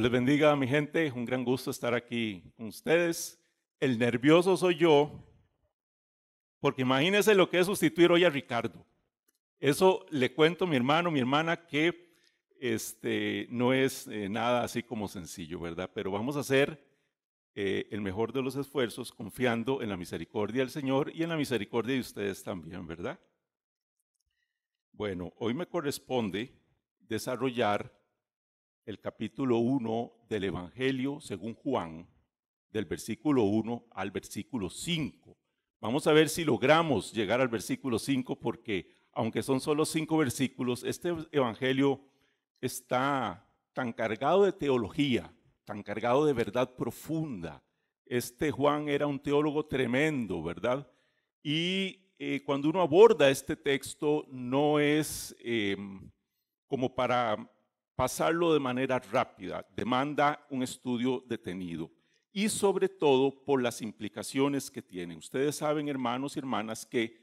les bendiga, mi gente. Un gran gusto estar aquí con ustedes. El nervioso soy yo, porque imagínense lo que es sustituir hoy a Ricardo. Eso le cuento a mi hermano, mi hermana, que no es nada así como sencillo, ¿verdad? Pero vamos a hacer el mejor de los esfuerzos confiando en la misericordia del Señor y en la misericordia de ustedes también, ¿verdad? Bueno, hoy me corresponde desarrollar el capítulo 1 del Evangelio según Juan, del versículo 1 al versículo 5. Vamos a ver si logramos llegar al versículo 5 porque aunque son solo 5 versículos, este Evangelio está tan cargado de teología, tan cargado de verdad profunda. Juan era un teólogo tremendo, ¿verdad? Y cuando uno aborda este texto no es como para pasarlo de manera rápida, demanda un estudio detenido y sobre todo por las implicaciones que tiene. Ustedes saben, hermanos y hermanas, que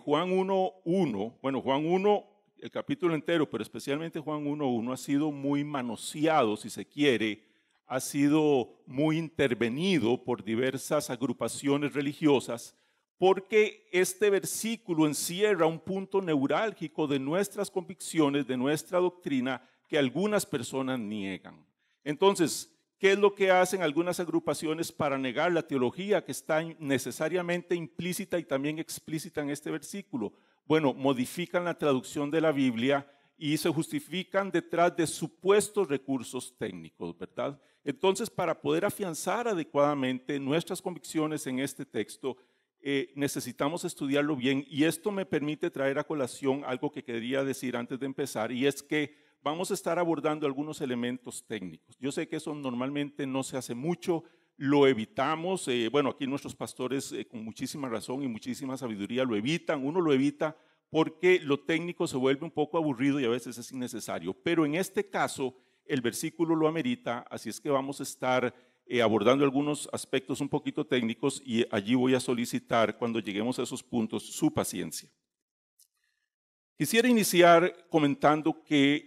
Juan 1:1, bueno, Juan 1, el capítulo entero, pero especialmente Juan 1:1 ha sido muy manoseado, si se quiere, ha sido muy intervenido por diversas agrupaciones religiosas, porque este versículo encierra un punto neurálgico de nuestras convicciones, de nuestra doctrina, que algunas personas niegan. Entonces, ¿qué es lo que hacen algunas agrupaciones para negar la teología que está necesariamente implícita y también explícita en este versículo? Bueno, modifican la traducción de la Biblia y se justifican detrás de supuestos recursos técnicos, ¿verdad? Entonces, para poder afianzar adecuadamente nuestras convicciones en este texto, necesitamos estudiarlo bien, y esto me permite traer a colación algo que quería decir antes de empezar, y es que vamos a estar abordando algunos elementos técnicos. Yo sé que eso normalmente no se hace mucho, lo evitamos. Bueno, aquí nuestros pastores con muchísima razón y muchísima sabiduría lo evitan. Uno lo evita porque lo técnico se vuelve un poco aburrido y a veces es innecesario. Pero en este caso, el versículo lo amerita, así es que vamos a estar abordando algunos aspectos un poquito técnicos y allí voy a solicitar, cuando lleguemos a esos puntos, su paciencia. Quisiera iniciar comentando que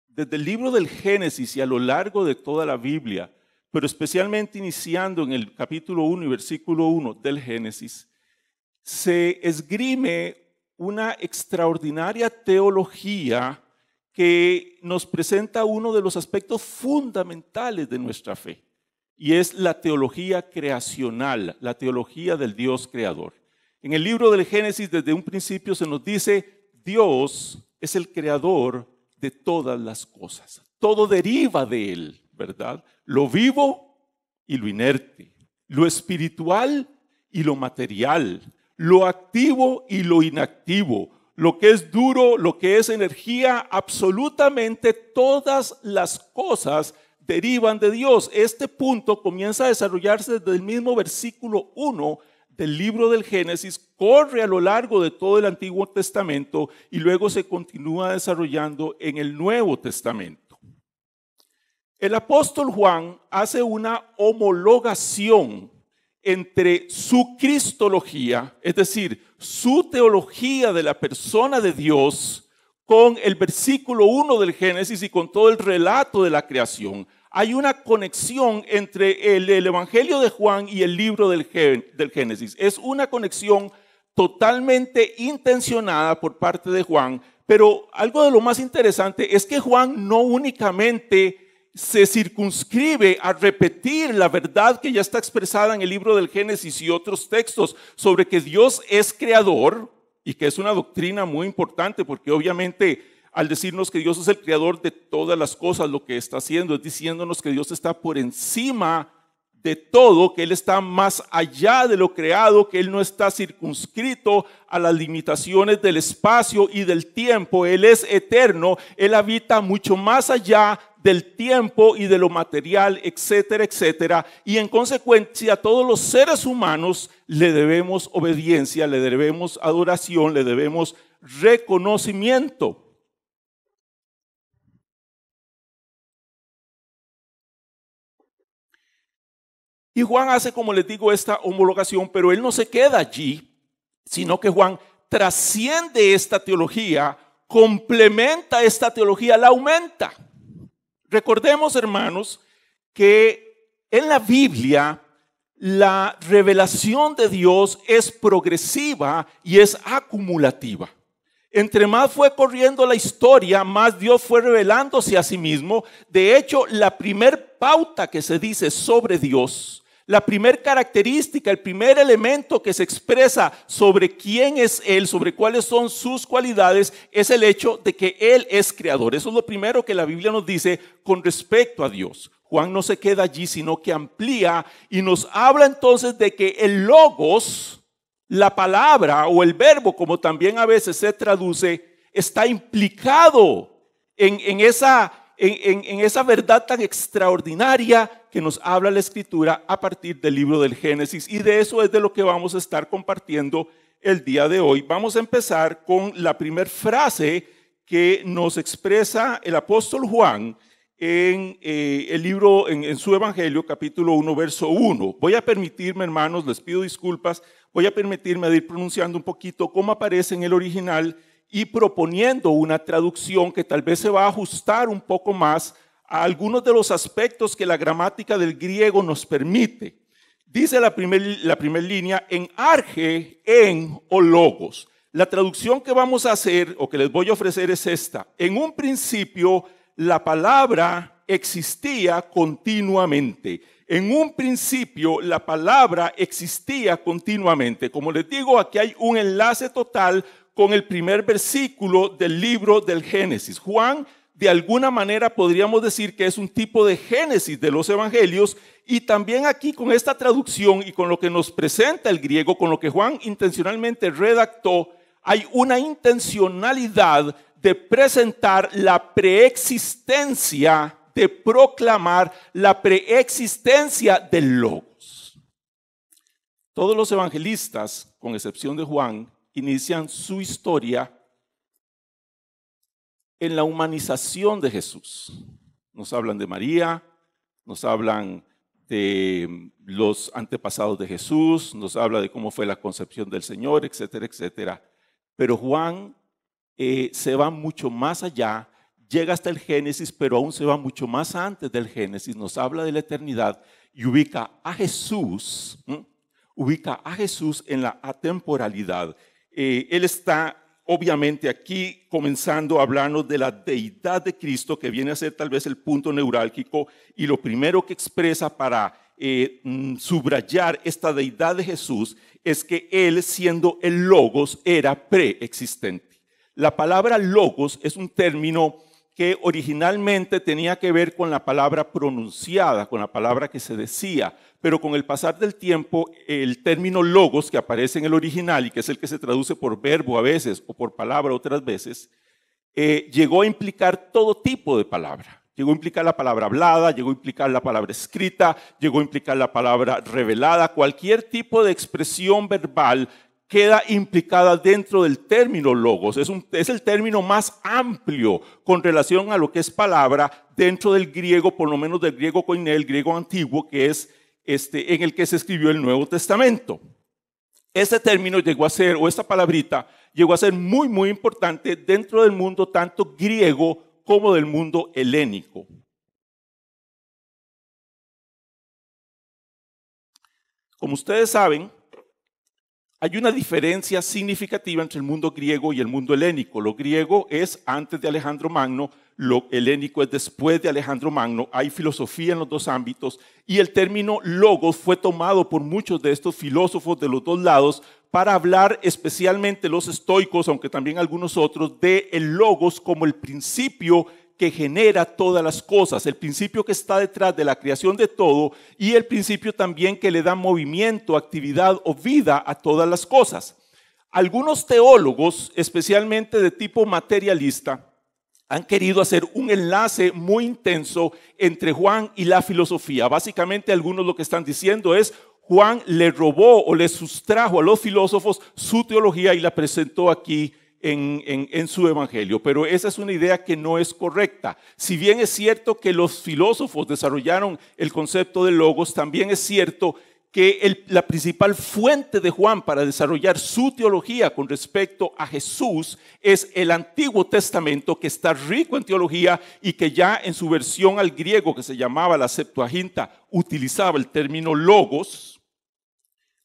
desde el libro del Génesis y a lo largo de toda la Biblia, pero especialmente iniciando en el capítulo 1 y versículo 1 del Génesis, se esgrime una extraordinaria teología que nos presenta uno de los aspectos fundamentales de nuestra fe, y es la teología creacional, la teología del Dios creador. En el libro del Génesis, desde un principio se nos dice, Dios es el creador de todas las cosas. Todo deriva de Él, ¿verdad? Lo vivo y lo inerte, lo espiritual y lo material, lo activo y lo inactivo, lo que es duro, lo que es energía, absolutamente todas las cosas derivan de Dios. Este punto comienza a desarrollarse desde el mismo versículo 1 del libro del Génesis, corre a lo largo de todo el Antiguo Testamento y luego se continúa desarrollando en el Nuevo Testamento. El apóstol Juan hace una homologación entre su cristología, es decir, su teología de la persona de Dios, con el versículo 1 del Génesis y con todo el relato de la creación. Hay una conexión entre el Evangelio de Juan y el libro del Génesis. Es una conexión totalmente intencionada por parte de Juan, pero algo de lo más interesante es que Juan no únicamente se circunscribe a repetir la verdad que ya está expresada en el libro del Génesis y otros textos sobre que Dios es creador, y que es una doctrina muy importante porque obviamente al decirnos que Dios es el creador de todas las cosas, lo que está haciendo es diciéndonos que Dios está por encima de todo, que Él está más allá de lo creado, que Él no está circunscrito a las limitaciones del espacio y del tiempo. Él es eterno, Él habita mucho más allá del tiempo y de lo material, etcétera, etcétera. Y en consecuencia, a todos los seres humanos le debemos obediencia, le debemos adoración, le debemos reconocimiento. Y Juan hace, como les digo, esta homologación, pero él no se queda allí, sino que Juan trasciende esta teología, complementa esta teología, la aumenta. Recordemos, hermanos, que en la Biblia la revelación de Dios es progresiva y es acumulativa. Entre más fue corriendo la historia, más Dios fue revelándose a sí mismo. De hecho, la primer pauta que se dice sobre Dios, la primer característica, el primer elemento que se expresa sobre quién es Él, sobre cuáles son sus cualidades, es el hecho de que Él es creador. Eso es lo primero que la Biblia nos dice con respecto a Dios. Juan no se queda allí, sino que amplía y nos habla entonces de que el logos, la palabra o el verbo, como también a veces se traduce, está implicado en esa verdad tan extraordinaria que nos habla la Escritura a partir del libro del Génesis. Y de eso es de lo que vamos a estar compartiendo el día de hoy. Vamos a empezar con la primera frase que nos expresa el apóstol Juan en el libro, en su Evangelio, capítulo 1, verso 1. Voy a permitirme, hermanos, les pido disculpas, voy a permitirme de ir pronunciando un poquito cómo aparece en el original y proponiendo una traducción que tal vez se va a ajustar un poco más a algunos de los aspectos que la gramática del griego nos permite. Dice la primer línea, en arge, en o logos. La traducción que vamos a hacer o que les voy a ofrecer es esta. En un principio, la palabra existía continuamente. En un principio, la palabra existía continuamente. Como les digo, aquí hay un enlace total con el primer versículo del libro del Génesis. Juan, de alguna manera, podríamos decir que es un tipo de génesis de los evangelios, y también aquí con esta traducción y con lo que nos presenta el griego, con lo que Juan intencionalmente redactó, hay una intencionalidad de presentar la preexistencia, de proclamar la preexistencia del Logos. Todos los evangelistas, con excepción de Juan, inician su historia en la humanización de Jesús. Nos hablan de María, nos hablan de los antepasados de Jesús, nos habla de cómo fue la concepción del Señor, etcétera, etcétera. Pero Juan se va mucho más allá, llega hasta el Génesis, pero aún se va mucho más antes del Génesis, nos habla de la eternidad y ubica a Jesús en la atemporalidad. Él está obviamente aquí comenzando a hablarnos de la deidad de Cristo, que viene a ser tal vez el punto neurálgico, y lo primero que expresa para subrayar esta deidad de Jesús es que Él, siendo el Logos, era preexistente. La palabra Logos es un término que originalmente tenía que ver con la palabra pronunciada, con la palabra que se decía, pero con el pasar del tiempo, el término logos, que aparece en el original y que es el que se traduce por verbo a veces o por palabra otras veces, llegó a implicar todo tipo de palabra. Llegó a implicar la palabra hablada, llegó a implicar la palabra escrita, llegó a implicar la palabra revelada. Cualquier tipo de expresión verbal queda implicada dentro del término logos. Es el término más amplio con relación a lo que es palabra dentro del griego, por lo menos del griego koiné, el griego antiguo, que es en el que se escribió el Nuevo Testamento. Este término llegó a ser, o esta palabrita, llegó a ser muy, muy importante dentro del mundo tanto griego como del mundo helénico. Como ustedes saben, hay una diferencia significativa entre el mundo griego y el mundo helénico. Lo griego es antes de Alejandro Magno, lo helénico es después de Alejandro Magno. Hay filosofía en los dos ámbitos y el término logos fue tomado por muchos de estos filósofos de los dos lados para hablar, especialmente los estoicos, aunque también algunos otros, de el logos como el principio que genera todas las cosas, el principio que está detrás de la creación de todo y el principio también que le da movimiento, actividad o vida a todas las cosas. Algunos teólogos, especialmente de tipo materialista, han querido hacer un enlace muy intenso entre Juan y la filosofía. Básicamente algunos lo que están diciendo es Juan le robó o le sustrajo a los filósofos su teología y la presentó aquí en su evangelio, pero esa es una idea que no es correcta. Si bien es cierto que los filósofos desarrollaron el concepto de logos, también es cierto que la principal fuente de Juan para desarrollar su teología con respecto a Jesús es el Antiguo Testamento, que está rico en teología y que ya en su versión al griego, que se llamaba la Septuaginta, utilizaba el término logos.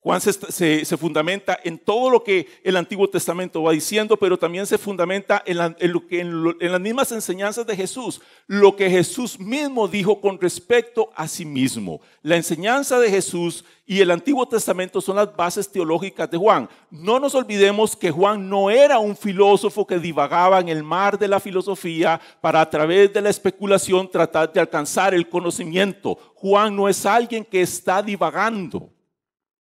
Juan se fundamenta en todo lo que el Antiguo Testamento va diciendo, pero también se fundamenta en las mismas enseñanzas de Jesús, lo que Jesús mismo dijo con respecto a sí mismo. La enseñanza de Jesús y el Antiguo Testamento son las bases teológicas de Juan. No nos olvidemos que Juan no era un filósofo que divagaba en el mar de la filosofía para a través de la especulación tratar de alcanzar el conocimiento. Juan no es alguien que está divagando.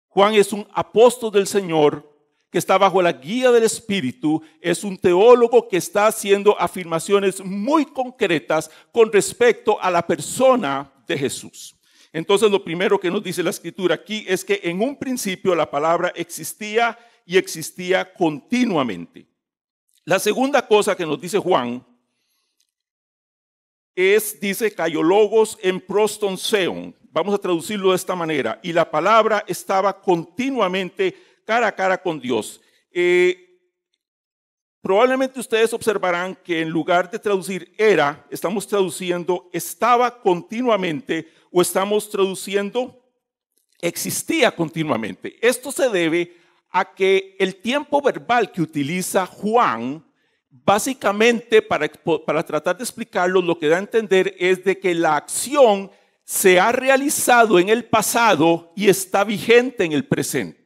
Juan es un apóstol del Señor que está bajo la guía del Espíritu, es un teólogo que está haciendo afirmaciones muy concretas con respecto a la persona de Jesús. Entonces, lo primero que nos dice la Escritura aquí es que en un principio la palabra existía y existía continuamente. La segunda cosa que nos dice Juan dice kaiologos en proston seon. Vamos a traducirlo de esta manera. Y la palabra estaba continuamente cara a cara con Dios. Probablemente ustedes observarán que en lugar de traducir era, estamos traduciendo estaba continuamente o estamos traduciendo existía continuamente. Esto se debe a que el tiempo verbal que utiliza Juan, básicamente para tratar de explicarlo, lo que da a entender es de que la acción se ha realizado en el pasado y está vigente en el presente.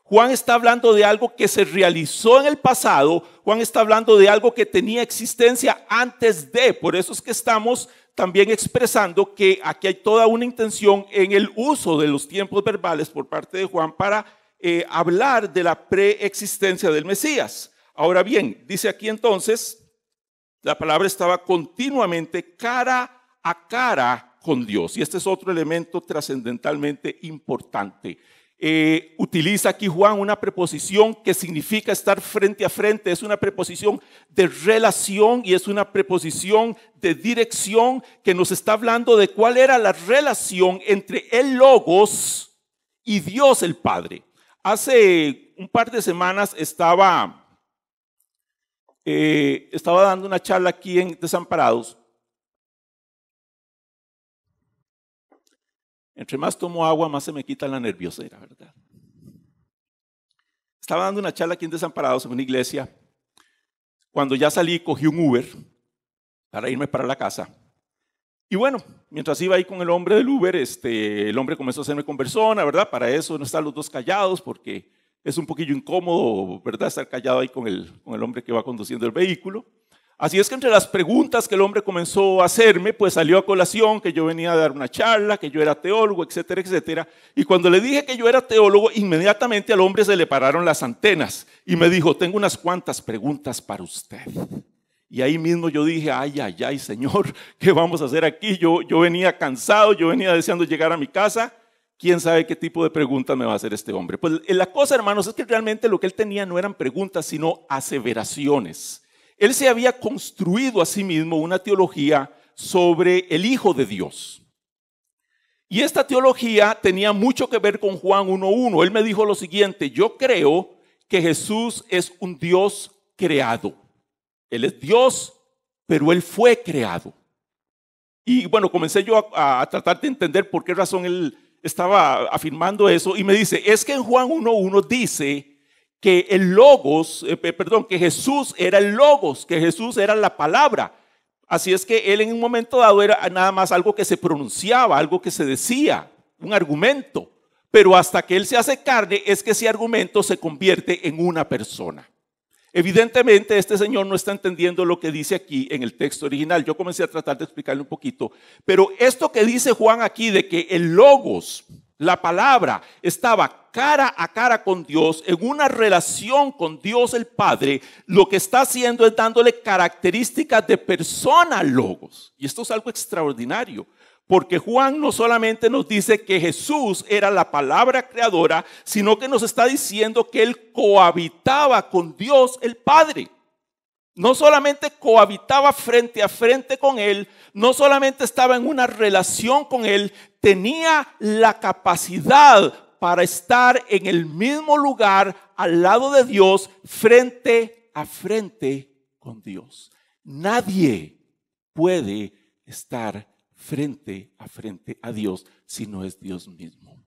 Juan está hablando de algo que se realizó en el pasado. Juan está hablando de algo que tenía existencia antes de. Por eso es que estamos también expresando que aquí hay toda una intención en el uso de los tiempos verbales por parte de Juan para hablar de la preexistencia del Mesías. Ahora bien, dice aquí entonces, la palabra estaba continuamente cara a cara con Dios. Y este es otro elemento trascendentalmente importante. Utiliza aquí Juan una preposición que significa estar frente a frente. Es una preposición de relación y es una preposición de dirección que nos está hablando de cuál era la relación entre el Logos y Dios el Padre. Hace un par de semanas estaba dando una charla aquí en Desamparados. Entre más tomo agua, más se me quita la nerviosera, ¿verdad? Estaba dando una charla aquí en Desamparados, en una iglesia. Cuando ya salí, cogí un Uber para irme para la casa. Y bueno, mientras iba ahí con el hombre del Uber, el hombre comenzó a hacerme conversona, ¿verdad? Para eso no estar los dos callados, porque es un poquillo incómodo, ¿verdad? Estar callado ahí con el hombre que va conduciendo el vehículo. Así es que entre las preguntas que el hombre comenzó a hacerme, pues salió a colación que yo venía a dar una charla, que yo era teólogo, etcétera, etcétera. Y cuando le dije que yo era teólogo, inmediatamente al hombre se le pararon las antenas y me dijo, tengo unas cuantas preguntas para usted. Y ahí mismo yo dije, ay, Señor, ¿qué vamos a hacer aquí? Yo venía cansado, yo venía deseando llegar a mi casa. ¿Quién sabe qué tipo de preguntas me va a hacer este hombre? Pues la cosa, hermanos, es que realmente lo que él tenía no eran preguntas, sino aseveraciones. Él se había construido a sí mismo una teología sobre el Hijo de Dios. Y esta teología tenía mucho que ver con Juan 1:1. Él me dijo lo siguiente, yo creo que Jesús es un Dios creado. Él es Dios, pero Él fue creado. Y bueno, comencé yo a tratar de entender por qué razón él estaba afirmando eso. Y me dice, es que en Juan 1:1 dice que que Jesús era el Logos, que Jesús era la palabra. Así es que él en un momento dado era nada más algo que se pronunciaba, algo que se decía, un argumento. Pero hasta que él se hace carne es que ese argumento se convierte en una persona. Evidentemente este señor no está entendiendo lo que dice aquí en el texto original. Yo comencé a tratar de explicarle un poquito. Pero esto que dice Juan aquí de que el Logos, la palabra, estaba cara a cara con Dios, en una relación con Dios el Padre, lo que está haciendo es dándole características de persona al Logos. Y esto es algo extraordinario, porque Juan no solamente nos dice que Jesús era la palabra creadora, sino que nos está diciendo que Él cohabitaba con Dios el Padre. No solamente cohabitaba frente a frente con Él, no solamente estaba en una relación con Él, tenía la capacidad para estar en el mismo lugar al lado de Dios, frente a frente con Dios. Nadie puede estar frente a Dios si no es Dios mismo.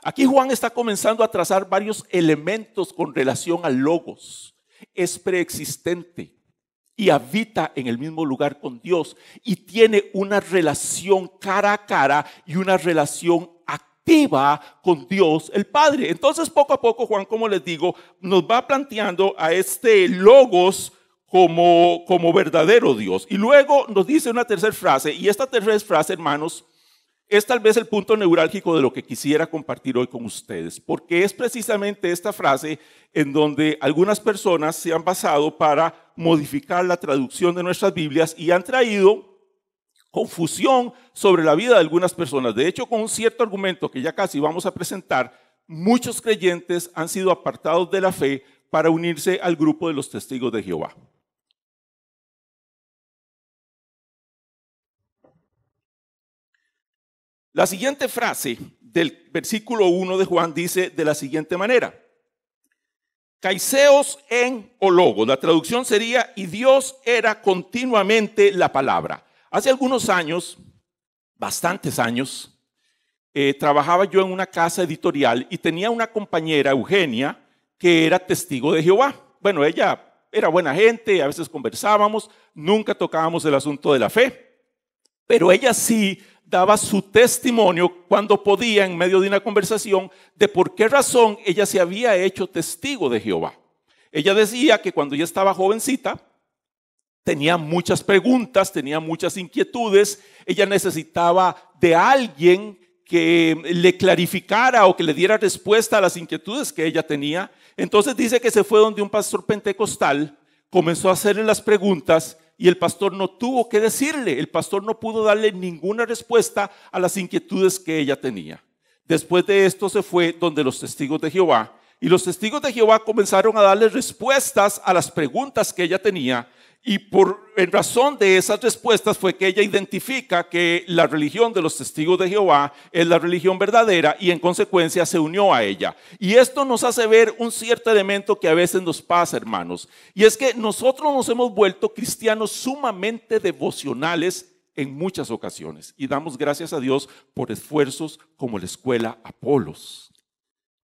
Aquí Juan está comenzando a trazar varios elementos con relación al Logos. Es preexistente y habita en el mismo lugar con Dios y tiene una relación cara a cara y una relación activa con Dios el Padre. Entonces poco a poco Juan, como les digo, nos va planteando a este Logos como verdadero Dios. Y luego nos dice una tercera frase, y esta tercera frase, hermanos, es tal vez el punto neurálgico de lo que quisiera compartir hoy con ustedes, porque es precisamente esta frase en donde algunas personas se han basado para modificar la traducción de nuestras Biblias y han traído confusión sobre la vida de algunas personas. De hecho, con un cierto argumento que ya casi vamos a presentar, muchos creyentes han sido apartados de la fe para unirse al grupo de los testigos de Jehová. La siguiente frase del versículo 1 de Juan dice de la siguiente manera: Caiseos en o Logos. La traducción sería: y Dios era continuamente la palabra. Hace algunos años, bastantes años, trabajaba yo en una casa editorial y tenía una compañera, Eugenia, que era testigo de Jehová. Bueno, ella era buena gente, a veces conversábamos, nunca tocábamos el asunto de la fe, pero ella sí daba su testimonio cuando podía en medio de una conversación de por qué razón ella se había hecho testigo de Jehová. Ella decía que cuando ella estaba jovencita tenía muchas preguntas, tenía muchas inquietudes, ella necesitaba de alguien que le clarificara o que le diera respuesta a las inquietudes que ella tenía. Entonces dice que se fue donde un pastor pentecostal, comenzó a hacerle las preguntas y el pastor no tuvo que decirle, el pastor no pudo darle ninguna respuesta a las inquietudes que ella tenía. Después de esto se fue donde los testigos de Jehová y los testigos de Jehová comenzaron a darle respuestas a las preguntas que ella tenía. Y en razón de esas respuestas fue que ella identifica que la religión de los testigos de Jehová es la religión verdadera y en consecuencia se unió a ella. Y esto nos hace ver un cierto elemento que a veces nos pasa, hermanos. Y es que nosotros nos hemos vuelto cristianos sumamente devocionales en muchas ocasiones. Y damos gracias a Dios por esfuerzos como la escuela Apolos.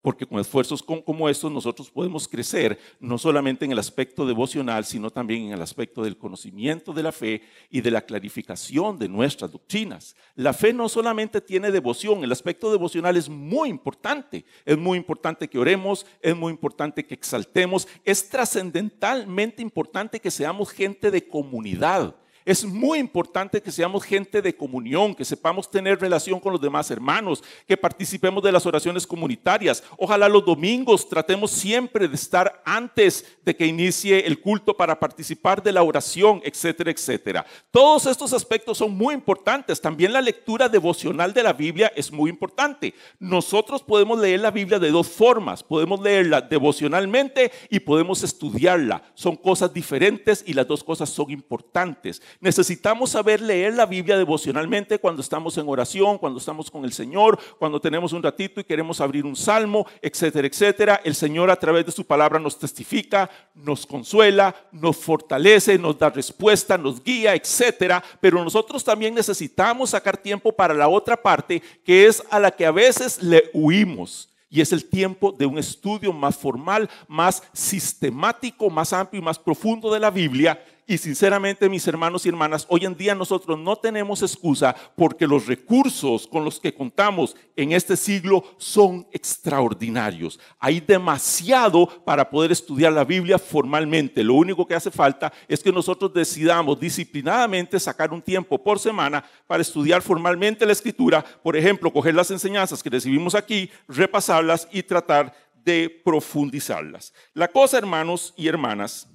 Porque con esfuerzos como estos nosotros podemos crecer no solamente en el aspecto devocional, sino también en el aspecto del conocimiento de la fe y de la clarificación de nuestras doctrinas. La fe no solamente tiene devoción, el aspecto devocional es muy importante. Es muy importante que oremos, es muy importante que exaltemos, es trascendentalmente importante que seamos gente de comunidad. Es muy importante que seamos gente de comunión, que sepamos tener relación con los demás hermanos, que participemos de las oraciones comunitarias. Ojalá los domingos tratemos siempre de estar antes de que inicie el culto para participar de la oración, etcétera, etcétera. Todos estos aspectos son muy importantes. También la lectura devocional de la Biblia es muy importante. Nosotros podemos leer la Biblia de dos formas. Podemos leerla devocionalmente y podemos estudiarla. Son cosas diferentes y las dos cosas son importantes. Necesitamos saber leer la Biblia devocionalmente cuando estamos en oración, cuando estamos con el Señor, cuando tenemos un ratito y queremos abrir un salmo, etcétera, etcétera. El Señor a través de su palabra nos testifica, nos consuela, nos fortalece, nos da respuesta, nos guía, etcétera. Pero nosotros también necesitamos sacar tiempo para la otra parte, que es a la que a veces le huimos. Y es el tiempo de un estudio más formal, más sistemático, más amplio y más profundo de la Biblia. Y sinceramente, mis hermanos y hermanas, hoy en día nosotros no tenemos excusa porque los recursos con los que contamos en este siglo son extraordinarios. Hay demasiado para poder estudiar la Biblia formalmente. Lo único que hace falta es que nosotros decidamos disciplinadamente sacar un tiempo por semana para estudiar formalmente la Escritura. Por ejemplo, coger las enseñanzas que recibimos aquí, repasarlas y tratar de profundizarlas. La cosa, hermanos y hermanas,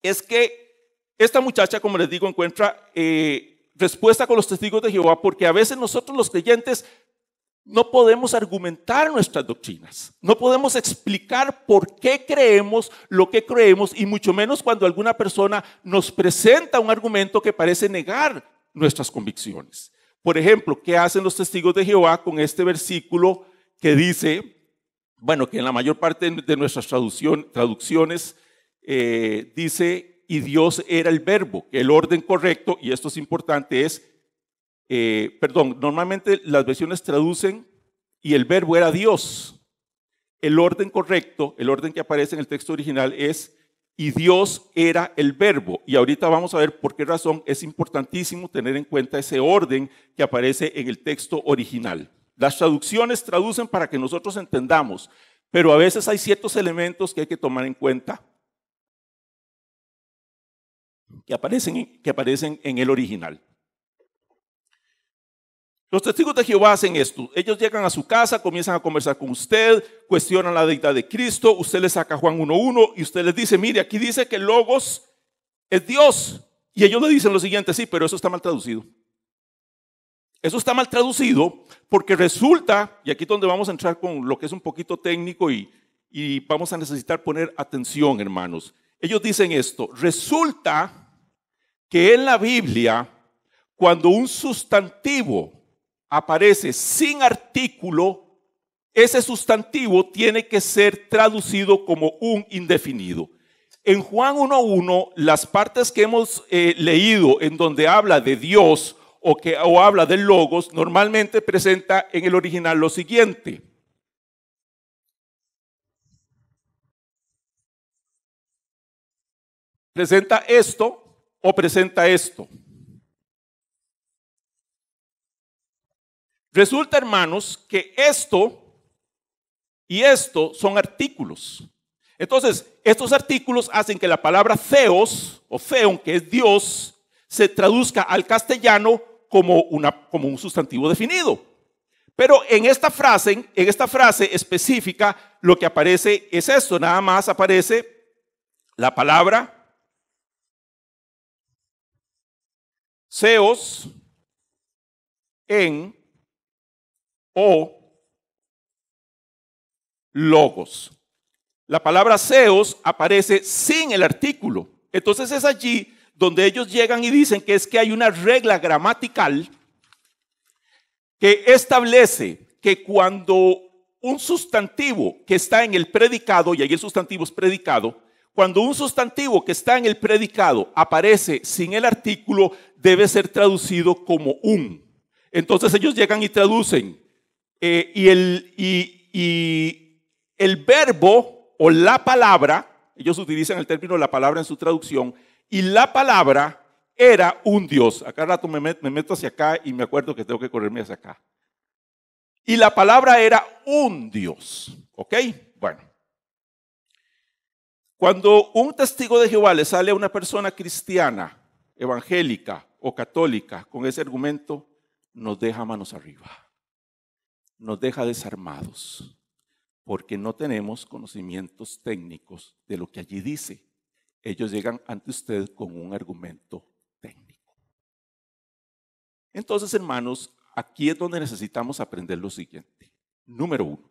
es que esta muchacha, como les digo, encuentra respuesta con los testigos de Jehová porque a veces nosotros los creyentes no podemos argumentar nuestras doctrinas, no podemos explicar por qué creemos lo que creemos y mucho menos cuando alguna persona nos presenta un argumento que parece negar nuestras convicciones. Por ejemplo, ¿qué hacen los testigos de Jehová con este versículo que dice, bueno, que en la mayor parte de nuestras traducciones dice, y Dios era el verbo, que el orden correcto, y esto es importante, es, normalmente las versiones traducen, y el verbo era Dios. El orden correcto, el orden que aparece en el texto original es, y Dios era el verbo. Y ahorita vamos a ver por qué razón es importantísimo tener en cuenta ese orden que aparece en el texto original. Las traducciones traducen para que nosotros entendamos, pero a veces hay ciertos elementos que hay que tomar en cuenta que aparecen en el original. Los testigos de Jehová hacen esto. Ellos llegan a su casa, comienzan a conversar con usted, cuestionan la deidad de Cristo, usted les saca Juan 1:1 y usted les dice, mire, aquí dice que el Logos es Dios. Y ellos le dicen lo siguiente, sí, pero eso está mal traducido. Eso está mal traducido porque resulta, y aquí es donde vamos a entrar con lo que es un poquito técnico y vamos a necesitar poner atención, hermanos. Ellos dicen esto, resulta que en la Biblia, cuando un sustantivo aparece sin artículo, ese sustantivo tiene que ser traducido como un indefinido. En Juan 1:1, las partes que hemos leído en donde habla de Dios o habla del Logos, normalmente presenta en el original lo siguiente. ¿Presenta esto o presenta esto? Resulta, hermanos, que esto y esto son artículos. Entonces, estos artículos hacen que la palabra theos o theon, que es Dios, se traduzca al castellano como un sustantivo definido. Pero en esta frase específica, lo que aparece es esto, nada más aparece la palabra theos en o logos. La palabra theos aparece sin el artículo. Entonces es allí donde ellos llegan y dicen que es que hay una regla gramatical que establece que cuando un sustantivo que está en el predicado, y ahí el sustantivo es predicado, cuando un sustantivo que está en el predicado aparece sin el artículo, debe ser traducido como un. Entonces ellos llegan y traducen y el verbo o la palabra, ellos utilizan el término la palabra en su traducción, y la palabra era un Dios. A cada rato me meto hacia acá y me acuerdo que tengo que correrme hacia acá. Y la palabra era un Dios. ¿Ok? Bueno. Cuando un testigo de Jehová le sale a una persona cristiana, evangélica o católica con ese argumento, nos deja manos arriba. Nos deja desarmados, porque no tenemos conocimientos técnicos de lo que allí dice. Ellos llegan ante usted con un argumento técnico. Entonces, hermanos, aquí es donde necesitamos aprender lo siguiente. Número 1.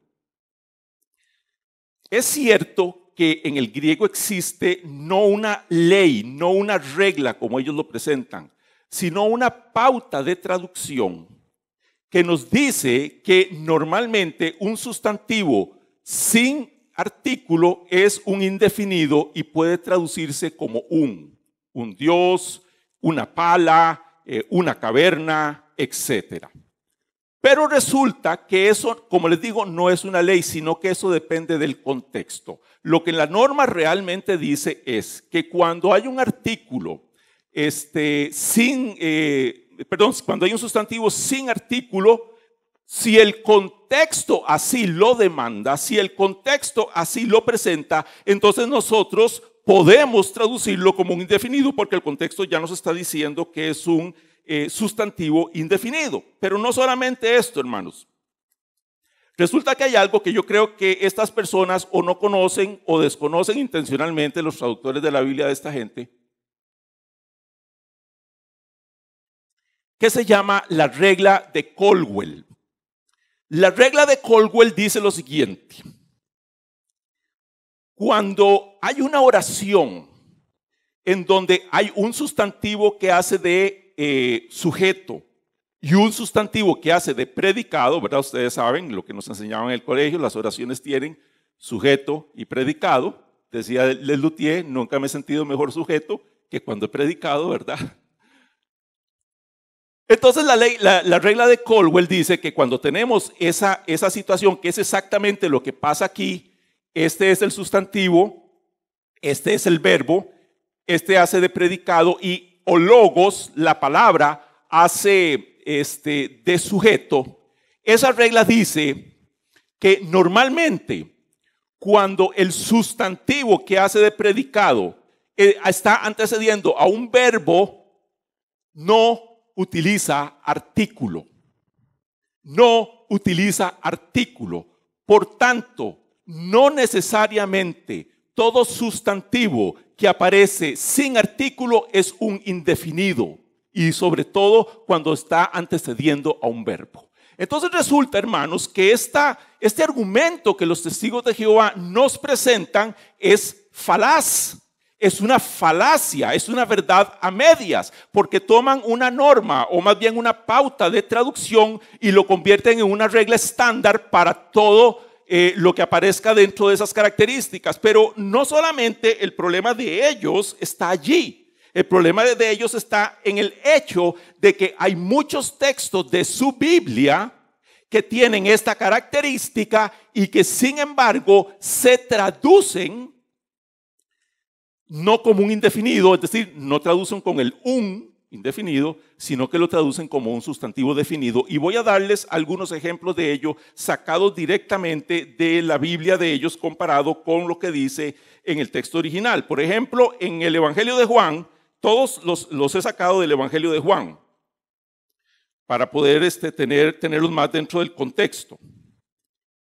Es cierto que en el griego existe no una ley, no una regla como ellos lo presentan, sino una pauta de traducción que nos dice que normalmente un sustantivo sin artículo es un indefinido y puede traducirse como un Dios, una pala, una caverna, etc. Pero resulta que eso, como les digo, no es una ley, sino que eso depende del contexto. Lo que la norma realmente dice es que cuando hay un artículo cuando hay un sustantivo sin artículo, si el contexto así lo demanda, si el contexto así lo presenta, entonces nosotros podemos traducirlo como un indefinido porque el contexto ya nos está diciendo que es un sustantivo indefinido. Pero no solamente esto, hermanos. Resulta que hay algo que yo creo que estas personas o no conocen o desconocen intencionalmente, los traductores de la Biblia de esta gente, que se llama la regla de Caldwell. La regla de Caldwell dice lo siguiente: cuando hay una oración en donde hay un sustantivo que hace de sujeto y un sustantivo que hace de predicado, ¿verdad? Ustedes saben lo que nos enseñaban en el colegio, las oraciones tienen sujeto y predicado. Decía Lelutier, nunca me he sentido mejor sujeto que cuando he predicado, ¿verdad? Entonces la regla de Caldwell dice que cuando tenemos esa situación, que es exactamente lo que pasa aquí, este es el sustantivo, este es el verbo, este hace de predicado y o logos, la palabra, hace de sujeto. Esa regla dice que normalmente cuando el sustantivo que hace de predicado está antecediendo a un verbo, no utiliza artículo. No utiliza artículo. Por tanto, no necesariamente todo sustantivo que aparece sin artículo es un indefinido. Y sobre todo cuando está antecediendo a un verbo. Entonces resulta, hermanos, que este argumento que los testigos de Jehová nos presentan es falaz. Es una falacia, es una verdad a medias, porque toman una norma o más bien una pauta de traducción y lo convierten en una regla estándar para todo lo que aparezca dentro de esas características. Pero no solamente el problema de ellos está allí. El problema de ellos está en el hecho de que hay muchos textos de su Biblia que tienen esta característica y que sin embargo se traducen no como un indefinido, es decir, no traducen con el un indefinido, sino que lo traducen como un sustantivo definido. Y voy a darles algunos ejemplos de ello sacados directamente de la Biblia de ellos comparado con lo que dice en el texto original. Por ejemplo, en el Evangelio de Juan, todos los he sacado del Evangelio de Juan para poder tenerlos más dentro del contexto.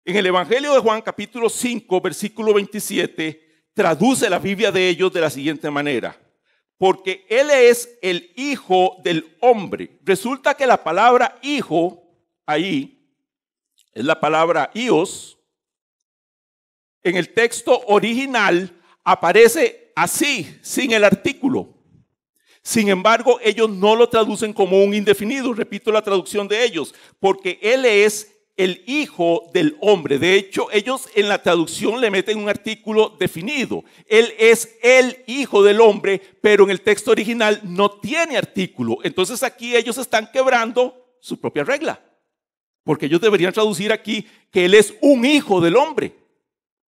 En el Evangelio de Juan, capítulo 5, versículo 27, traduce la Biblia de ellos de la siguiente manera. Porque Él es el Hijo del Hombre. Resulta que la palabra hijo ahí es la palabra ios. En el texto original aparece así, sin el artículo. Sin embargo, ellos no lo traducen como un indefinido. Repito la traducción de ellos. Porque Él es el Hijo del Hombre. De hecho, ellos en la traducción le meten un artículo definido. Él es el Hijo del Hombre, pero en el texto original no tiene artículo. Entonces aquí ellos están quebrando su propia regla. Porque ellos deberían traducir aquí que Él es un Hijo del Hombre.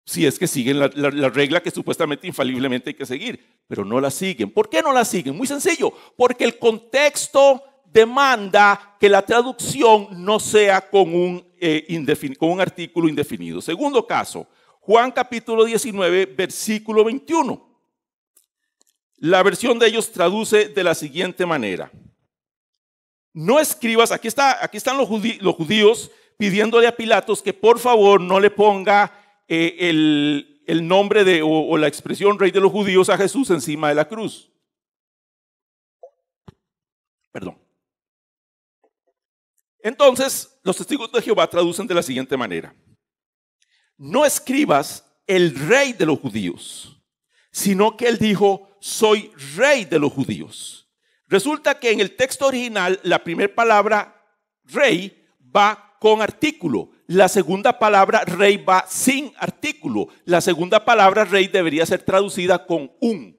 Si es que siguen la regla que supuestamente infaliblemente hay que seguir, pero no la siguen. ¿Por qué no la siguen? Muy sencillo, porque el contexto demanda que la traducción no sea con un artículo indefinido. Segundo caso, Juan capítulo 19, versículo 21. La versión de ellos traduce de la siguiente manera. No escribas, aquí están los judíos pidiéndole a Pilatos que por favor no le ponga el nombre o la expresión Rey de los Judíos a Jesús encima de la cruz. Perdón. Entonces, los testigos de Jehová traducen de la siguiente manera. No escribas el Rey de los Judíos, sino que él dijo, soy Rey de los Judíos. Resulta que en el texto original la primera palabra Rey va con artículo. La segunda palabra Rey va sin artículo. La segunda palabra Rey debería ser traducida con un.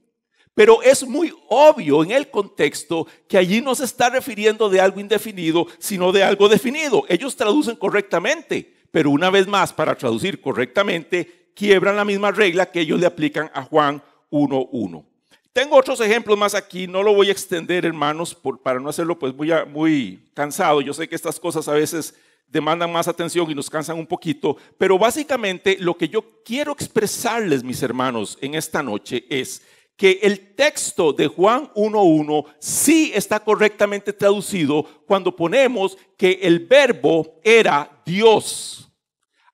Pero es muy obvio en el contexto que allí no se está refiriendo de algo indefinido, sino de algo definido. Ellos traducen correctamente, pero una vez más, para traducir correctamente, quiebran la misma regla que ellos le aplican a Juan 1:1. Tengo otros ejemplos más aquí, no lo voy a extender, hermanos, para no hacerlo pues muy cansado. Yo sé que estas cosas a veces demandan más atención y nos cansan un poquito, pero básicamente lo que yo quiero expresarles, mis hermanos, en esta noche es que el texto de Juan 1:1 sí está correctamente traducido cuando ponemos que el verbo era Dios.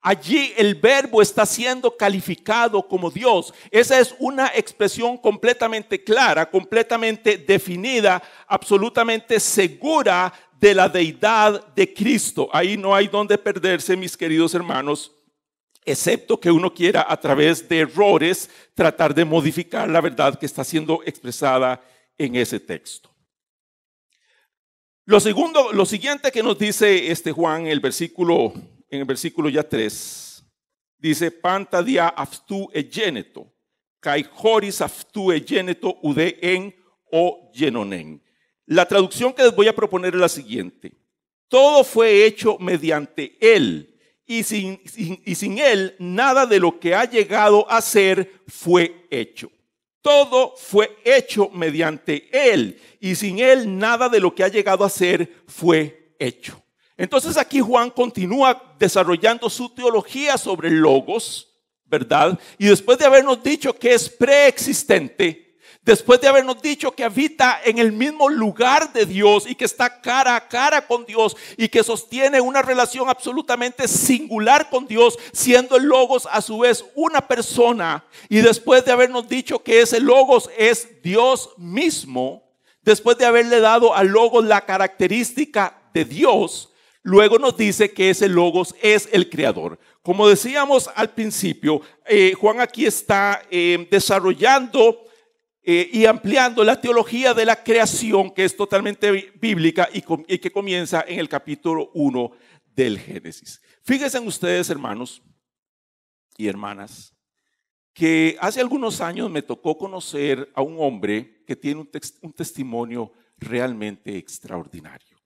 Allí el verbo está siendo calificado como Dios. Esa es una expresión completamente clara, completamente definida, absolutamente segura de la deidad de Cristo. Ahí no hay donde perderse, mis queridos hermanos, excepto que uno quiera a través de errores tratar de modificar la verdad que está siendo expresada en ese texto. Lo siguiente que nos dice Juan en el versículo ya 3, dice, panta dia aftu egeneto, kai horis aftu egeneto ude en o genonen. La traducción que les voy a proponer es la siguiente: todo fue hecho mediante Él, y sin Él nada de lo que ha llegado a ser fue hecho. Todo fue hecho mediante Él, y sin Él nada de lo que ha llegado a ser fue hecho. Entonces aquí Juan continúa desarrollando su teología sobre el Logos, ¿verdad? Y después de habernos dicho que es preexistente, después de habernos dicho que habita en el mismo lugar de Dios y que está cara a cara con Dios y que sostiene una relación absolutamente singular con Dios, siendo el Logos a su vez una persona, y después de habernos dicho que ese Logos es Dios mismo, después de haberle dado al Logos la característica de Dios, luego nos dice que ese Logos es el creador. Como decíamos al principio, Juan aquí está desarrollando y ampliando la teología de la creación, que es totalmente bíblica y que comienza en el capítulo 1 del Génesis. Fíjense ustedes, hermanos y hermanas, que hace algunos años me tocó conocer a un hombre que tiene un testimonio realmente extraordinario.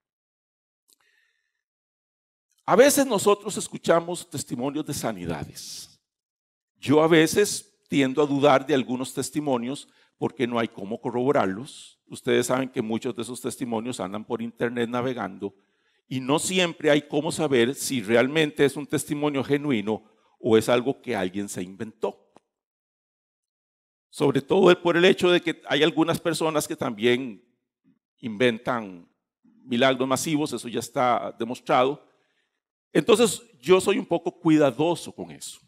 A veces nosotros escuchamos testimonios de sanidades. Yo a veces tiendo a dudar de algunos testimonios porque no hay cómo corroborarlos. Ustedes saben que muchos de esos testimonios andan por internet navegando y no siempre hay cómo saber si realmente es un testimonio genuino o es algo que alguien se inventó. Sobre todo por el hecho de que hay algunas personas que también inventan milagros masivos, eso ya está demostrado. Entonces yo soy un poco cuidadoso con eso.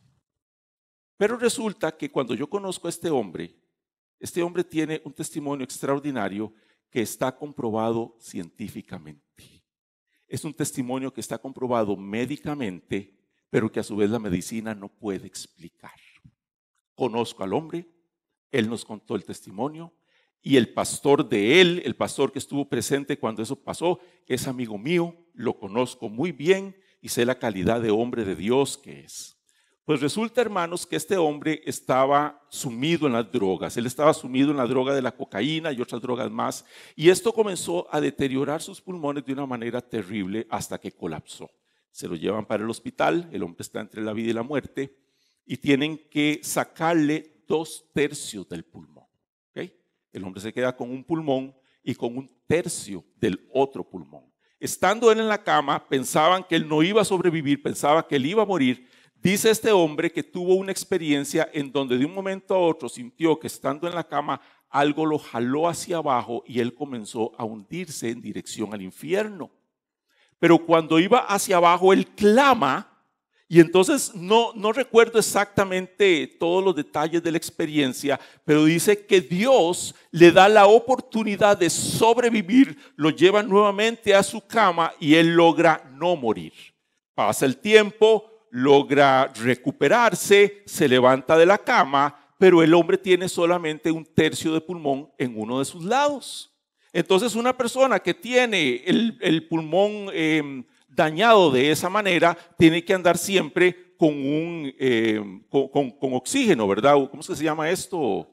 Pero resulta que cuando yo conozco a este hombre tiene un testimonio extraordinario que está comprobado científicamente. Es un testimonio que está comprobado médicamente, pero que a su vez la medicina no puede explicar. Conozco al hombre, él nos contó el testimonio, y el pastor de él, el pastor que estuvo presente cuando eso pasó, es amigo mío, lo conozco muy bien y sé la calidad de hombre de Dios que es. Pues resulta, hermanos, que este hombre estaba sumido en las drogas. Él estaba sumido en la droga de la cocaína y otras drogas más. Y esto comenzó a deteriorar sus pulmones de una manera terrible hasta que colapsó. Se lo llevan para el hospital, el hombre está entre la vida y la muerte y tienen que sacarle 2/3 del pulmón. ¿Okay? El hombre se queda con un pulmón y con 1/3 del otro pulmón. Estando él en la cama, pensaban que él no iba a sobrevivir, pensaba que él iba a morir. Dice este hombre que tuvo una experiencia en donde de un momento a otro sintió que estando en la cama algo lo jaló hacia abajo y él comenzó a hundirse en dirección al infierno. Pero cuando iba hacia abajo él clama, y entonces no recuerdo exactamente todos los detalles de la experiencia, pero dice que Dios le da la oportunidad de sobrevivir, lo lleva nuevamente a su cama y él logra no morir. Pasa el tiempo, logra recuperarse, se levanta de la cama, pero el hombre tiene solamente 1/3 de pulmón en uno de sus lados. Entonces una persona que tiene el pulmón dañado de esa manera tiene que andar siempre con oxígeno, ¿verdad? ¿Cómo se llama esto?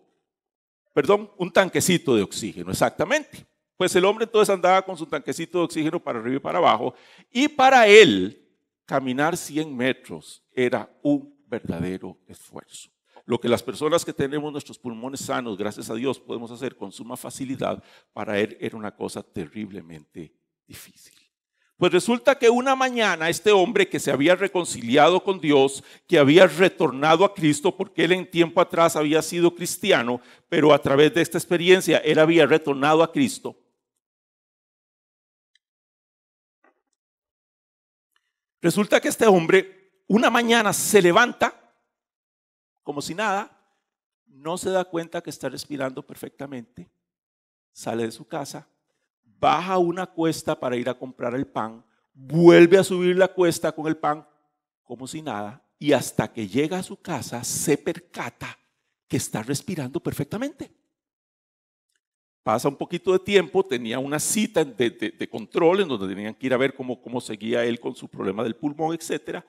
Perdón, un tanquecito de oxígeno, exactamente. Pues el hombre entonces andaba con su tanquecito de oxígeno para arriba y para abajo, y para él caminar 100 metros era un verdadero esfuerzo. Lo que las personas que tenemos nuestros pulmones sanos, gracias a Dios, podemos hacer con suma facilidad, para él era una cosa terriblemente difícil. Pues resulta que una mañana este hombre que se había reconciliado con Dios, que había retornado a Cristo, porque él en tiempo atrás había sido cristiano, pero a través de esta experiencia él había retornado a Cristo. Resulta que este hombre una mañana se levanta como si nada, no se da cuenta que está respirando perfectamente, sale de su casa, baja una cuesta para ir a comprar el pan, vuelve a subir la cuesta con el pan como si nada, y hasta que llega a su casa se percata que está respirando perfectamente. Pasa un poquito de tiempo, tenía una cita de control en donde tenían que ir a ver cómo seguía él con su problema del pulmón, etc.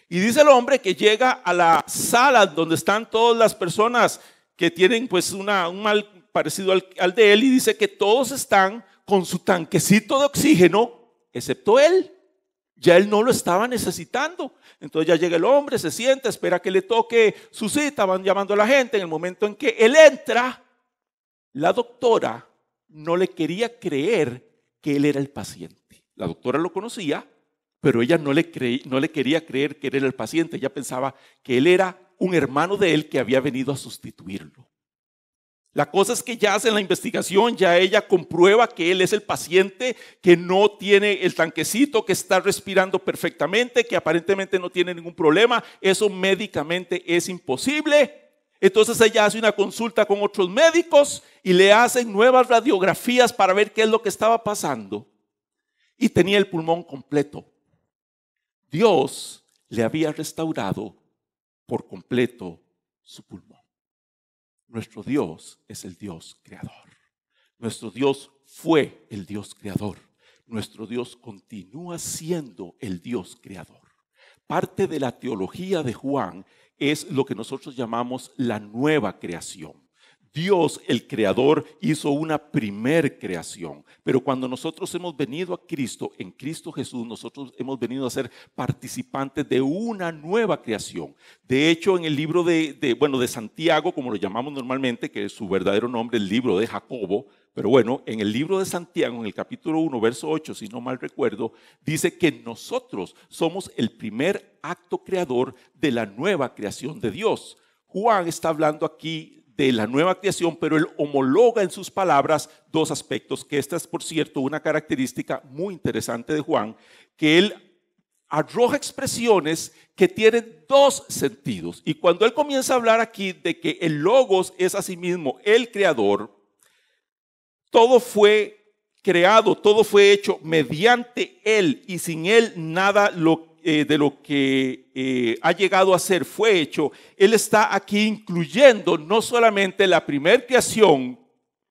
Y dice el hombre que llega a la sala donde están todas las personas que tienen pues un mal parecido al de él, y dice que todos están con su tanquecito de oxígeno, excepto él. Ya él no lo estaba necesitando. Entonces ya llega el hombre, se sienta, espera que le toque su cita, van llamando a la gente. En el momento en que él entra, la doctora no le quería creer que él era el paciente. La doctora lo conocía, pero ella no le quería creer que él era el paciente. Ella pensaba que él era un hermano de él que había venido a sustituirlo. La cosa es que ya hacen la investigación, ya ella comprueba que él es el paciente, que no tiene el tanquecito, que está respirando perfectamente, que aparentemente no tiene ningún problema. Eso médicamente es imposible. Entonces ella hace una consulta con otros médicos y le hacen nuevas radiografías para ver qué es lo que estaba pasando. Y tenía el pulmón completo. Dios le había restaurado por completo su pulmón. Nuestro Dios es el Dios creador. Nuestro Dios fue el Dios creador. Nuestro Dios continúa siendo el Dios creador. Parte de la teología de Juan es lo que nosotros llamamos la nueva creación. Dios, el creador, hizo una primer creación, pero cuando nosotros hemos venido a Cristo, en Cristo Jesús, nosotros hemos venido a ser participantes de una nueva creación. De hecho, en el libro de Santiago, como lo llamamos normalmente, que es su verdadero nombre, el libro de Jacobo, pero bueno, en el libro de Santiago, en el capítulo 1, verso 8, si no mal recuerdo, dice que nosotros somos el primer acto creador de la nueva creación de Dios. Juan está hablando aquí de la nueva creación, pero él homologa en sus palabras dos aspectos, que esta es, por cierto, una característica muy interesante de Juan, que él arroja expresiones que tienen dos sentidos. Y cuando él comienza a hablar aquí de que el Logos es asimismo el creador, todo fue creado, todo fue hecho mediante él, y sin él nada de lo que ha llegado a ser fue hecho. Él está aquí incluyendo no solamente la primer creación,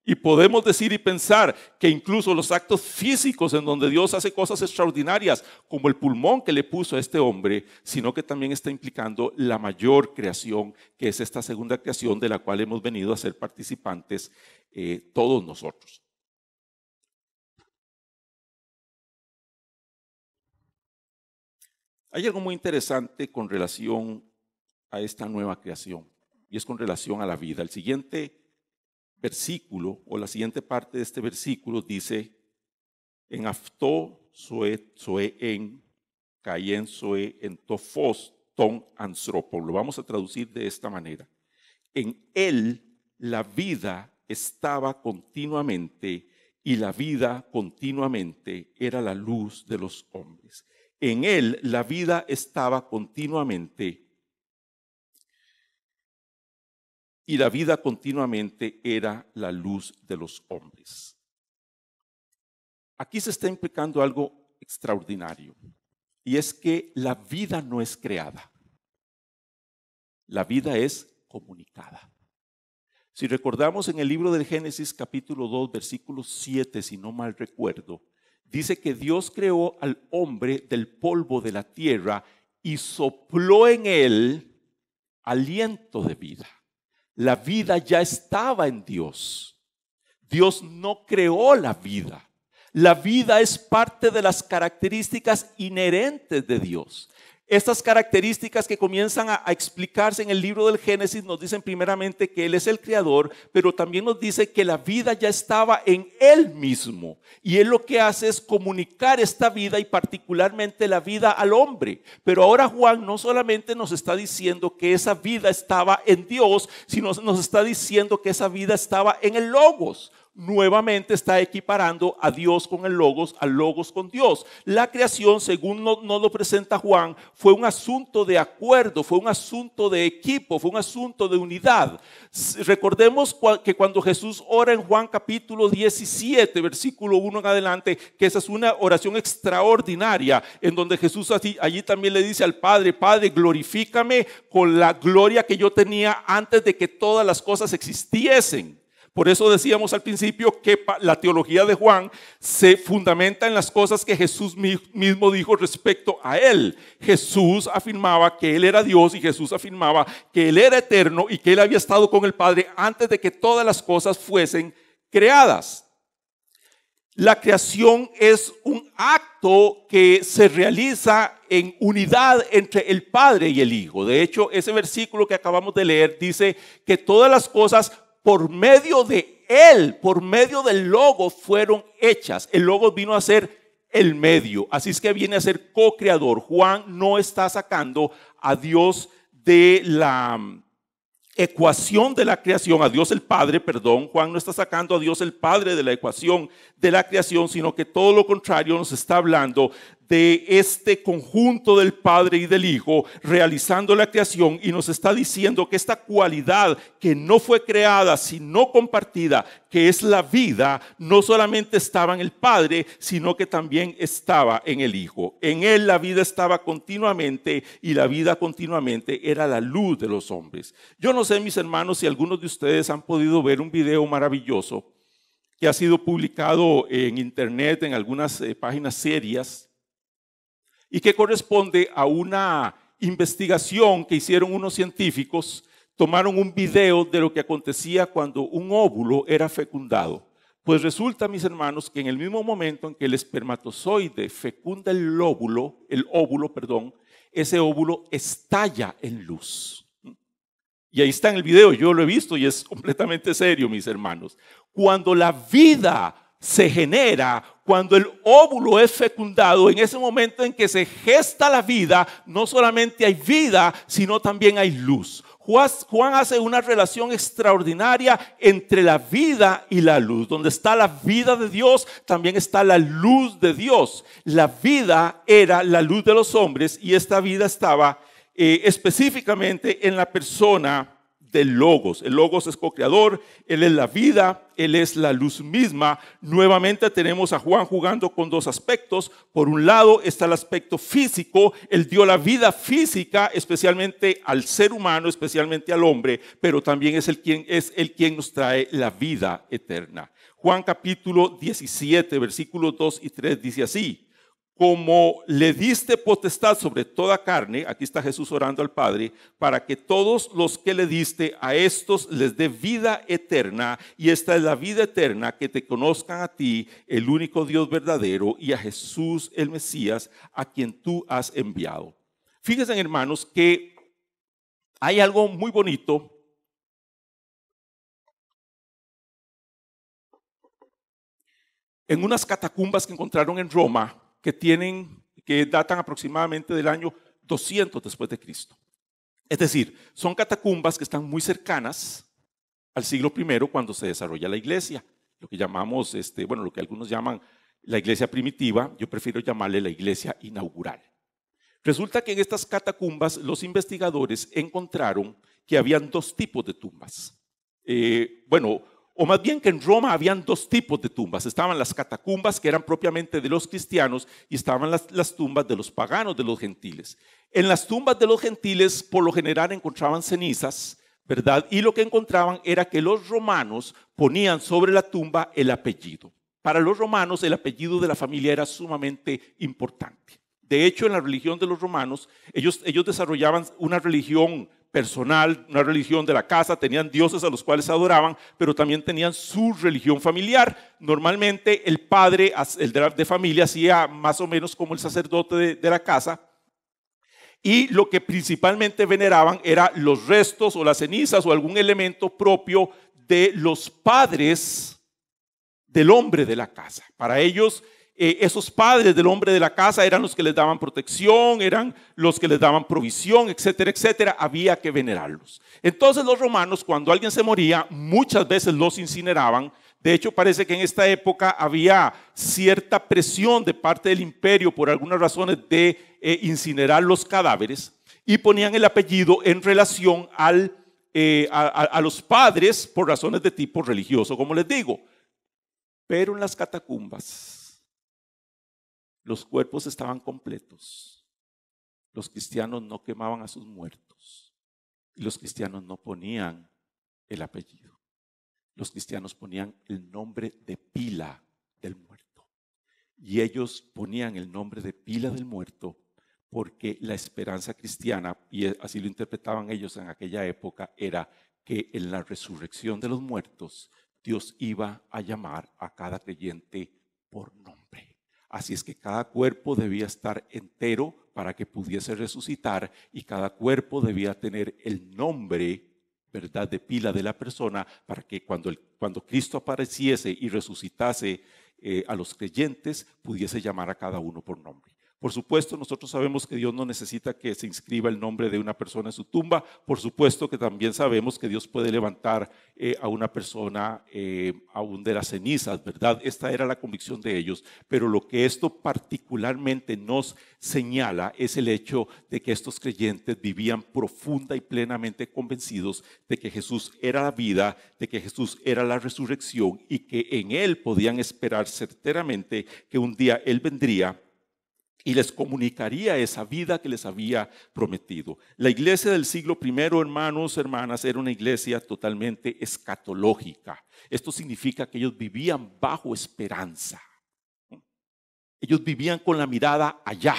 y podemos decir y pensar que incluso los actos físicos en donde Dios hace cosas extraordinarias, como el pulmón que le puso a este hombre, sino que también está implicando la mayor creación, que es esta segunda creación de la cual hemos venido a ser participantes todos nosotros. Hay algo muy interesante con relación a esta nueva creación, y es con relación a la vida. El siguiente versículo, o la siguiente parte de este versículo dice: en aftó soe en, cayen soe en tofos ton anthropo. Lo vamos a traducir de esta manera: en él la vida estaba continuamente, y la vida continuamente era la luz de los hombres. En él la vida estaba continuamente, y la vida continuamente era la luz de los hombres. Aquí se está implicando algo extraordinario, y es que la vida no es creada, la vida es comunicada. Si recordamos en el libro del Génesis capítulo 2, versículo 7, si no mal recuerdo, dice que Dios creó al hombre del polvo de la tierra y sopló en él aliento de vida. La vida ya estaba en Dios. Dios no creó la vida. La vida es parte de las características inherentes de Dios. Estas características que comienzan a explicarse en el libro del Génesis nos dicen primeramente que Él es el creador, pero también nos dice que la vida ya estaba en Él mismo. Y Él lo que hace es comunicar esta vida, y particularmente la vida al hombre. Pero ahora Juan no solamente nos está diciendo que esa vida estaba en Dios, sino nos está diciendo que esa vida estaba en el Logos. Nuevamente está equiparando a Dios con el Logos, al Logos con Dios. La creación, según nos lo presenta Juan, fue un asunto de acuerdo, fue un asunto de equipo, fue un asunto de unidad. Recordemos que cuando Jesús ora en Juan capítulo 17, versículo 1 en adelante, que esa es una oración extraordinaria, en donde Jesús allí también le dice al Padre: Padre, glorifícame con la gloria que yo tenía antes de que todas las cosas existiesen. Por eso decíamos al principio que la teología de Juan se fundamenta en las cosas que Jesús mismo dijo respecto a él. Jesús afirmaba que él era Dios y Jesús afirmaba que él era eterno y que él había estado con el Padre antes de que todas las cosas fuesen creadas. La creación es un acto que se realiza en unidad entre el Padre y el Hijo. De hecho, ese versículo que acabamos de leer dice que todas las cosas por medio de Él, por medio del Logos fueron hechas. El Logos vino a ser el medio, así es que viene a ser co-creador. Juan no está sacando a Dios de la ecuación de la creación, a Dios el Padre, perdón. Juan no está sacando a Dios el Padre de la ecuación de la creación, sino que todo lo contrario nos está hablando de este conjunto del Padre y del Hijo realizando la creación, y nos está diciendo que esta cualidad que no fue creada sino compartida, que es la vida, no solamente estaba en el Padre, sino que también estaba en el Hijo. En Él la vida estaba continuamente, y la vida continuamente era la luz de los hombres. Yo no sé, mis hermanos, si algunos de ustedes han podido ver un video maravilloso que ha sido publicado en internet en algunas páginas serias, y que corresponde a una investigación que hicieron unos científicos. Tomaron un video de lo que acontecía cuando un óvulo era fecundado. Pues resulta, mis hermanos, que en el mismo momento en que el espermatozoide fecunda el óvulo, ese óvulo estalla en luz. Y ahí está en el video, yo lo he visto y es completamente serio, mis hermanos. Cuando la vida se genera, cuando el óvulo es fecundado, en ese momento en que se gesta la vida, no solamente hay vida, sino también hay luz. Juan hace una relación extraordinaria entre la vida y la luz. Donde está la vida de Dios, también está la luz de Dios. La vida era la luz de los hombres, y esta vida estaba específicamente en la persona del Logos. El Logos es co-creador, Él es la vida, Él es la luz misma. Nuevamente tenemos a Juan jugando con dos aspectos. Por un lado está el aspecto físico. Él dio la vida física especialmente al ser humano, especialmente al hombre, pero también es el quien nos trae la vida eterna. Juan capítulo 17, versículos 2 y 3 dice así: como le diste potestad sobre toda carne, aquí está Jesús orando al Padre, para que todos los que le diste a estos les dé vida eterna, y esta es la vida eterna, que te conozcan a ti, el único Dios verdadero, y a Jesús el Mesías, a quien tú has enviado. Fíjense, hermanos, que hay algo muy bonito en unas catacumbas que encontraron en Roma, que datan aproximadamente del año 200 después de Cristo. Es decir, son catacumbas que están muy cercanas al siglo I, cuando se desarrolla la iglesia, lo que llamamos, lo que algunos llaman la iglesia primitiva. Yo prefiero llamarle la iglesia inaugural. Resulta que en estas catacumbas los investigadores encontraron que habían dos tipos de tumbas. O más bien que en Roma habían dos tipos de tumbas. Estaban las catacumbas, que eran propiamente de los cristianos, y estaban las tumbas de los paganos, de los gentiles. En las tumbas de los gentiles, por lo general, encontraban cenizas, ¿verdad? Y lo que encontraban era que los romanos ponían sobre la tumba el apellido. Para los romanos, el apellido de la familia era sumamente importante. De hecho, en la religión de los romanos, ellos desarrollaban una religión personal, una religión de la casa. Tenían dioses a los cuales adoraban, pero también tenían su religión familiar. Normalmente el padre, el de familia, hacía más o menos como el sacerdote de la casa, y lo que principalmente veneraban eran los restos o las cenizas o algún elemento propio de los padres del hombre de la casa. Para ellos, esos padres del hombre de la casa eran los que les daban protección, eran los que les daban provisión, etcétera, etcétera. Había que venerarlos. Entonces los romanos, cuando alguien se moría, muchas veces los incineraban. De hecho, parece que en esta época había cierta presión de parte del imperio, por algunas razones, de incinerar los cadáveres, y ponían el apellido en relación a los padres por razones de tipo religioso, como les digo. Pero en las catacumbas los cuerpos estaban completos. Los cristianos no quemaban a sus muertos, y los cristianos no ponían el apellido. los cristianos ponían el nombre de pila del muerto. Y ellos ponían el nombre de pila del muerto porque la esperanza cristiana, y así lo interpretaban ellos en aquella época, era que en la resurrección de los muertos Dios iba a llamar a cada creyente por nombre. Así es que cada cuerpo debía estar entero para que pudiese resucitar, y cada cuerpo debía tener el nombre, ¿verdad?, de pila de la persona, para que cuando Cristo apareciese y resucitase a los creyentes, pudiese llamar a cada uno por nombre. Por supuesto, nosotros sabemos que Dios no necesita que se inscriba el nombre de una persona en su tumba. Por supuesto que también sabemos que Dios puede levantar a una persona aún de las cenizas, ¿verdad? Esta era la convicción de ellos. Pero lo que esto particularmente nos señala es el hecho de que estos creyentes vivían profunda y plenamente convencidos de que Jesús era la vida, de que Jesús era la resurrección, y que en Él podían esperar certeramente que un día Él vendría y les comunicaría esa vida que les había prometido. La iglesia del siglo I, hermanos, hermanas, era una iglesia totalmente escatológica. Esto significa que ellos vivían bajo esperanza. Ellos vivían con la mirada allá.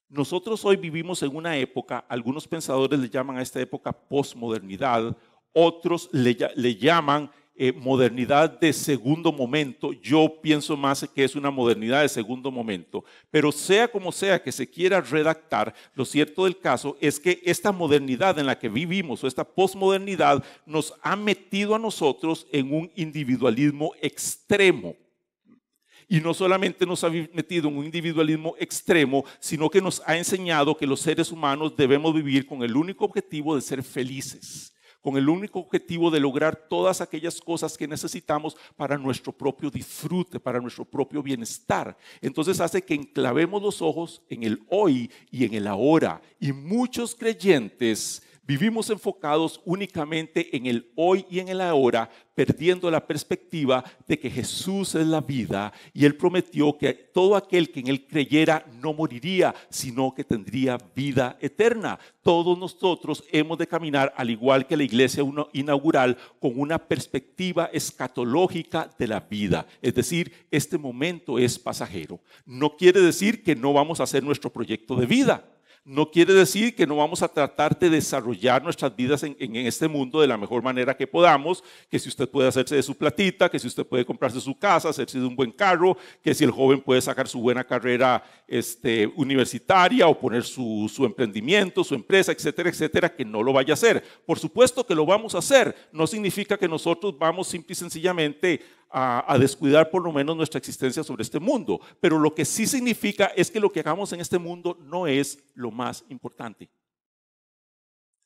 Nosotros hoy vivimos en una época, algunos pensadores le llaman a esta época posmodernidad, otros le llaman modernidad de segundo momento. Yo pienso más que es una modernidad de segundo momento, pero sea como sea que se quiera redactar, lo cierto del caso es que esta modernidad en la que vivimos, o esta posmodernidad, nos ha metido a nosotros en un individualismo extremo. Y no solamente nos ha metido en un individualismo extremo, sino que nos ha enseñado que los seres humanos debemos vivir con el único objetivo de ser felices, con el único objetivo de lograr todas aquellas cosas que necesitamos para nuestro propio disfrute, para nuestro propio bienestar. Entonces hace que enclavemos los ojos en el hoy y en el ahora. Y muchos creyentes vivimos enfocados únicamente en el hoy y en el ahora, perdiendo la perspectiva de que Jesús es la vida, y Él prometió que todo aquel que en Él creyera no moriría, sino que tendría vida eterna. Todos nosotros hemos de caminar, al igual que la iglesia inaugural, con una perspectiva escatológica de la vida. Es decir, este momento es pasajero. No quiere decir que no vamos a hacer nuestro proyecto de vida. No quiere decir que no vamos a tratar de desarrollar nuestras vidas en este mundo de la mejor manera que podamos, que si usted puede hacerse de su platita, que si usted puede comprarse su casa, hacerse de un buen carro, que si el joven puede sacar su buena carrera universitaria o poner su emprendimiento, su empresa, etcétera, etcétera, que no lo vaya a hacer. Por supuesto que lo vamos a hacer. No significa que nosotros vamos simple y sencillamente a descuidar por lo menos nuestra existencia sobre este mundo, pero lo que sí significa es que lo que hagamos en este mundo no es lo más importante.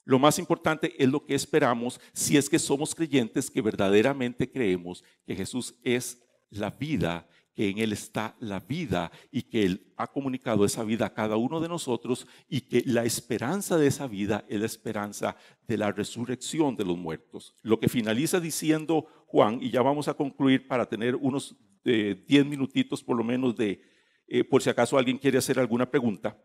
Lo más importante es lo que esperamos si es que somos creyentes que verdaderamente creemos que Jesús es la vida, que en Él está la vida y que Él ha comunicado esa vida a cada uno de nosotros, y que la esperanza de esa vida es la esperanza de la resurrección de los muertos. Lo que finaliza diciendo Juan, y ya vamos a concluir para tener unos 10 minutitos por lo menos por si acaso alguien quiere hacer alguna pregunta.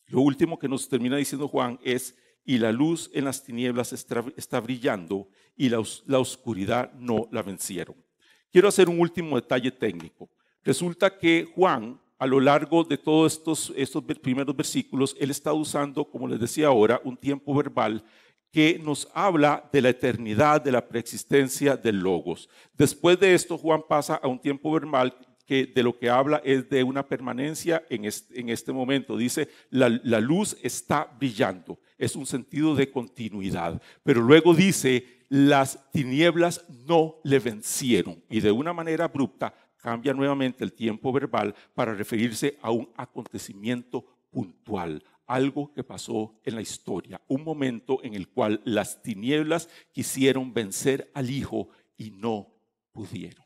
Lo último que nos termina diciendo Juan es: y la luz en las tinieblas está brillando, y la oscuridad no la vencieron. Quiero hacer un último detalle técnico. Resulta que Juan, a lo largo de todos estos primeros versículos, él está usando, como les decía ahora, un tiempo verbal que nos habla de la eternidad, de la preexistencia del Logos. Después de esto, Juan pasa a un tiempo verbal que de lo que habla es de una permanencia en este momento. Dice, la luz está brillando. Es un sentido de continuidad. Pero luego dice, las tinieblas no le vencieron. Y de una manera abrupta cambia nuevamente el tiempo verbal para referirse a un acontecimiento puntual, algo que pasó en la historia, un momento en el cual las tinieblas quisieron vencer al Hijo y no pudieron.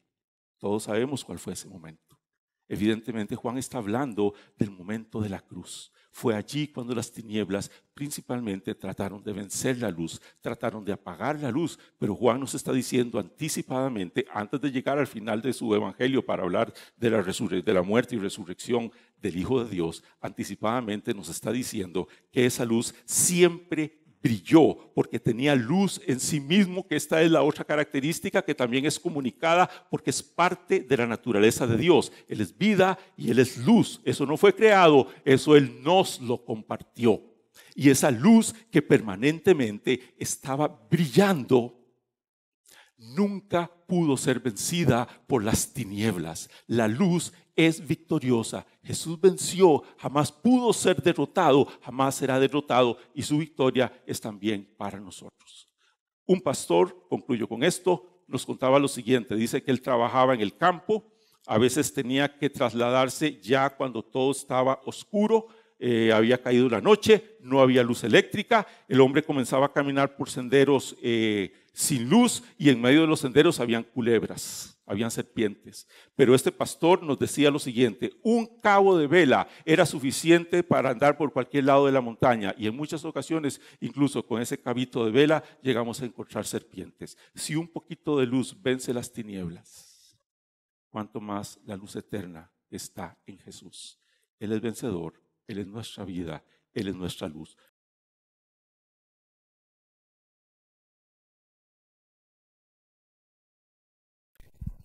Todos sabemos cuál fue ese momento. Evidentemente Juan está hablando del momento de la cruz. Fue allí cuando las tinieblas principalmente trataron de vencer la luz, trataron de apagar la luz, pero Juan nos está diciendo anticipadamente, antes de llegar al final de su evangelio para hablar de la muerte y resurrección del Hijo de Dios, anticipadamente nos está diciendo que esa luz siempre brilló porque tenía luz en sí mismo, que esta es la otra característica que también es comunicada porque es parte de la naturaleza de Dios. Él es vida y Él es luz. Eso no fue creado, eso Él nos lo compartió. Y esa luz que permanentemente estaba brillando nunca pudo ser vencida por las tinieblas. La luz es victoriosa. Jesús venció, jamás pudo ser derrotado, jamás será derrotado, y su victoria es también para nosotros. Un pastor, concluyo con esto, nos contaba lo siguiente. Dice que él trabajaba en el campo, a veces tenía que trasladarse ya cuando todo estaba oscuro. Había caído la noche, no había luz eléctrica, el hombre comenzaba a caminar por senderos sin luz, y en medio de los senderos habían culebras, habían serpientes. Pero este pastor nos decía lo siguiente: un cabo de vela era suficiente para andar por cualquier lado de la montaña, y en muchas ocasiones, incluso con ese cabito de vela, llegamos a encontrar serpientes. Si un poquito de luz vence las tinieblas, cuánto más la luz eterna está en Jesús. Él es vencedor. Él es nuestra vida, Él es nuestra luz.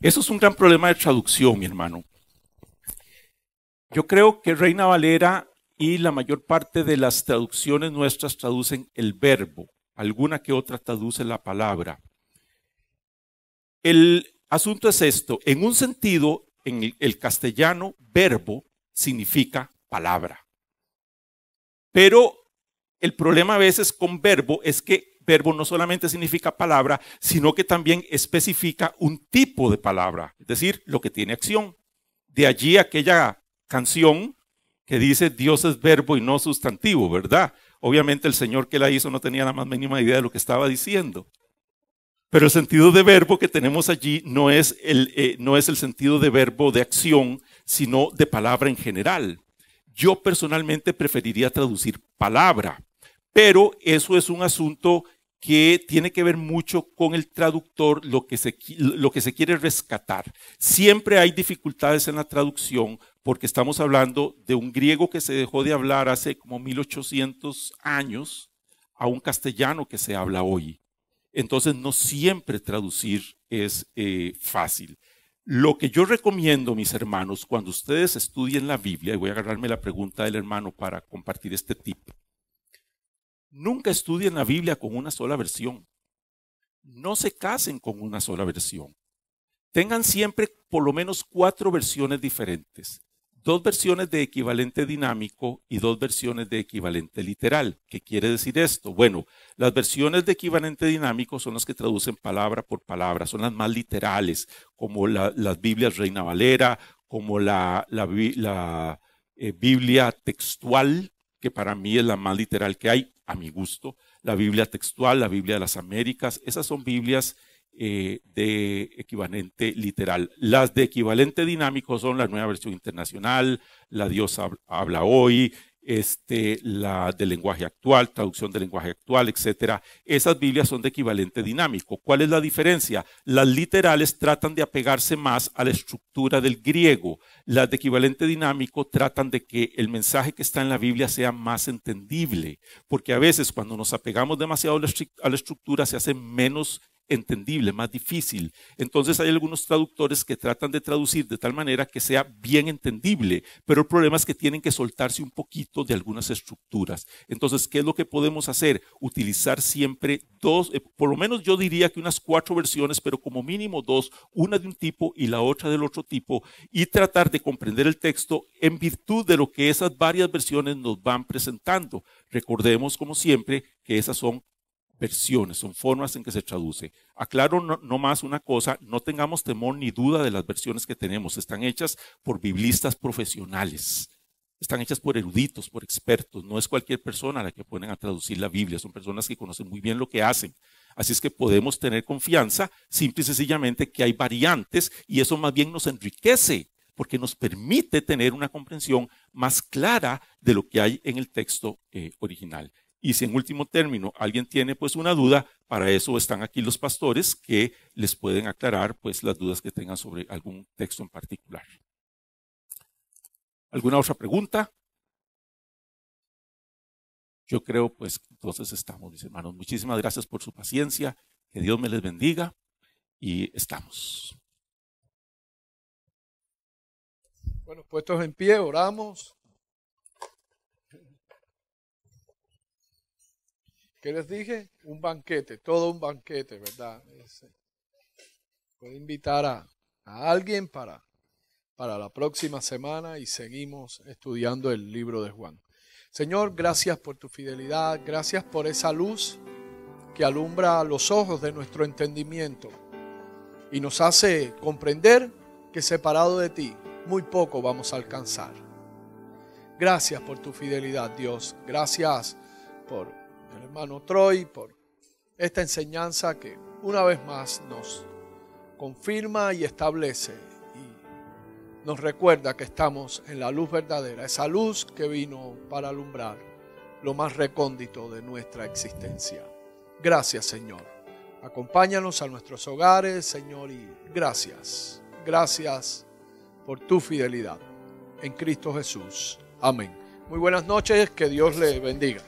Eso es un gran problema de traducción, mi hermano. Yo creo que Reina Valera y la mayor parte de las traducciones nuestras traducen el verbo, alguna que otra traduce la palabra. El asunto es esto: en un sentido, en el castellano, verbo significa palabra. Pero el problema a veces con verbo es que verbo no solamente significa palabra, sino que también especifica un tipo de palabra, es decir, lo que tiene acción. De allí aquella canción que dice Dios es verbo y no sustantivo, ¿verdad? Obviamente el Señor que la hizo no tenía la más mínima idea de lo que estaba diciendo. Pero el sentido de verbo que tenemos allí no es el sentido de verbo de acción, sino de palabra en general. Yo personalmente preferiría traducir palabra, pero eso es un asunto que tiene que ver mucho con el traductor, lo que se quiere rescatar. Siempre hay dificultades en la traducción porque estamos hablando de un griego que se dejó de hablar hace como 1800 años a un castellano que se habla hoy. Entonces no siempre traducir es fácil. Lo que yo recomiendo, mis hermanos, cuando ustedes estudien la Biblia, y voy a agarrarme la pregunta del hermano para compartir este tip, nunca estudien la Biblia con una sola versión. No se casen con una sola versión. Tengan siempre por lo menos 4 versiones diferentes. 2 versiones de equivalente dinámico y 2 versiones de equivalente literal. ¿Qué quiere decir esto? Bueno, las versiones de equivalente dinámico son las que traducen palabra por palabra, son las más literales, como las Biblias Reina Valera, como la Biblia textual, que para mí es la más literal que hay, a mi gusto. La Biblia textual, la Biblia de las Américas, esas son Biblias de equivalente literal. Las de equivalente dinámico son la Nueva Versión Internacional, la Dios habla hoy, la del lenguaje actual, traducción del lenguaje actual, etcétera. Esas Biblias son de equivalente dinámico. ¿Cuál es la diferencia? Las literales tratan de apegarse más a la estructura del griego. Las de equivalente dinámico tratan de que el mensaje que está en la Biblia sea más entendible, porque a veces cuando nos apegamos demasiado a la estructura se hace menos entendible, más difícil. Entonces hay algunos traductores que tratan de traducir de tal manera que sea bien entendible, pero el problema es que tienen que soltarse un poquito de algunas estructuras. Entonces, ¿qué es lo que podemos hacer? Utilizar siempre 2, por lo menos yo diría que unas 4 versiones, pero como mínimo 2, una de un tipo y la otra del otro tipo, y tratar de comprender el texto en virtud de lo que esas varias versiones nos van presentando. Recordemos, como siempre, que esas son versiones, son formas en que se traduce. Aclaro no más una cosa: no tengamos temor ni duda de las versiones que tenemos. Están hechas por biblistas profesionales, están hechas por eruditos, por expertos. No es cualquier persona a la que ponen a traducir la Biblia, son personas que conocen muy bien lo que hacen. Así es que podemos tener confianza, simple y sencillamente que hay variantes, y eso más bien nos enriquece, porque nos permite tener una comprensión más clara de lo que hay en el texto original. Y si en último término alguien tiene pues una duda, para eso están aquí los pastores que les pueden aclarar pues las dudas que tengan sobre algún texto en particular. ¿Alguna otra pregunta? yo creo pues que entonces estamos, mis hermanos. Muchísimas gracias por su paciencia, que Dios me les bendiga y estamos. Bueno, puestos en pie, oramos. ¿Qué les dije? Un banquete, todo un banquete, ¿verdad? Puede invitar a alguien para la próxima semana y seguimos estudiando el libro de Juan. Señor, gracias por tu fidelidad, gracias por esa luz que alumbra los ojos de nuestro entendimiento y nos hace comprender que separado de ti muy poco vamos a alcanzar. Gracias por tu fidelidad, Dios. Gracias por el hermano Troy, por esta enseñanza que una vez más nos confirma y establece y nos recuerda que estamos en la luz verdadera, esa luz que vino para alumbrar lo más recóndito de nuestra existencia. Gracias, Señor. Acompáñanos a nuestros hogares, Señor, y gracias. Gracias por tu fidelidad. En Cristo Jesús. Amén. Muy buenas noches, que Dios le bendiga.